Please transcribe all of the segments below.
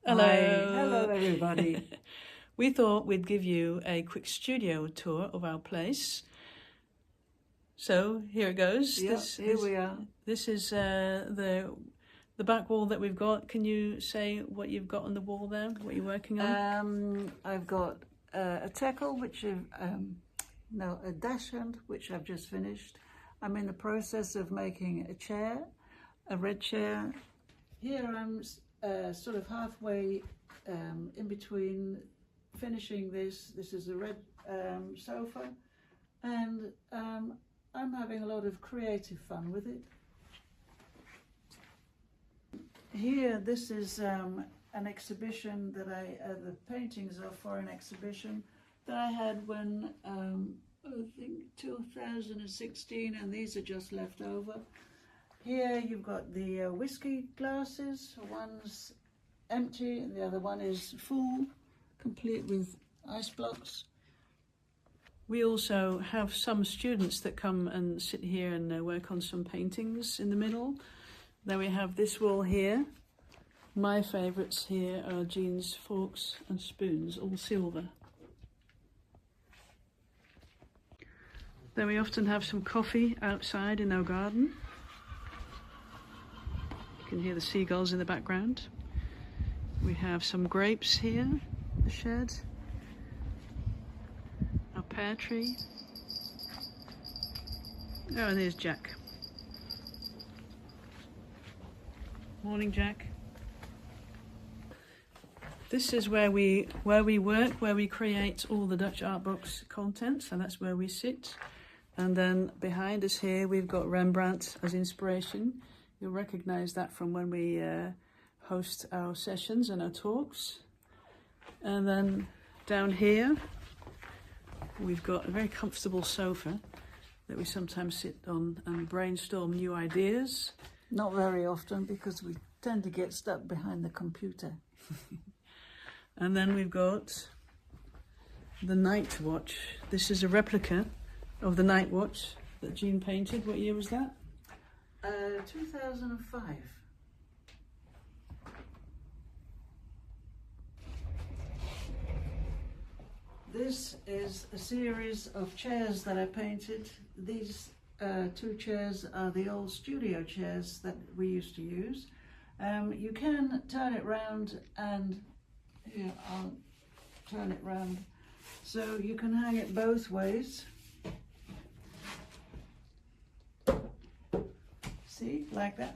Hello. Hi. Hello everybody. We thought we'd give you a quick studio tour of our place. So here it goes. Yep, here we are. This is the back wall that we've got. Can you say what you've got on the wall there? What you're working on? I've got a tackle, which a dachshund, which I've just finished. I'm in the process of making a chair, a red chair. Here I'm sort of halfway in between finishing this. This is a red sofa, and I'm having a lot of creative fun with it. Here, this is an exhibition that the paintings are for an exhibition that I had when, I think 2016, and these are just left over. Here you've got the whiskey glasses. One's empty and the other one is full, complete with ice blocks. We also have some students that come and sit here and work on some paintings in the middle. Then we have this wall here. My favourites here are Jean's forks and spoons, all silver. Then we often have some coffee outside in our garden. You can hear the seagulls in the background. We have some grapes here, the shed. Our pear tree. Oh, and there's Jack. Morning, Jack. This is where we work, where we create all the Dutch art books content, so that's where we sit. And then behind us here we've got Rembrandt as inspiration. You'll recognise that from when we host our sessions and our talks. And then down here we've got a very comfortable sofa that we sometimes sit on and brainstorm new ideas. Not very often, because we tend to get stuck behind the computer. And then we've got the night watch. This is a replica of the night watch that Jean painted. What year was that? 2005. This is a series of chairs that I painted. These two chairs are the old studio chairs that we used to use. You can turn it round, and here I'll turn it round so you can hang it both ways. See, like that.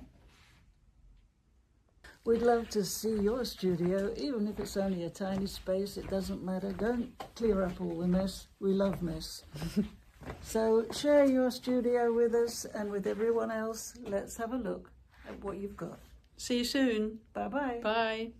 We'd love to see your studio, even if it's only a tiny space. It doesn't matter. Don't clear up all the mess. We love mess. So share your studio with us and with everyone else. Let's have a look at what you've got. See you soon. Bye-bye. Bye.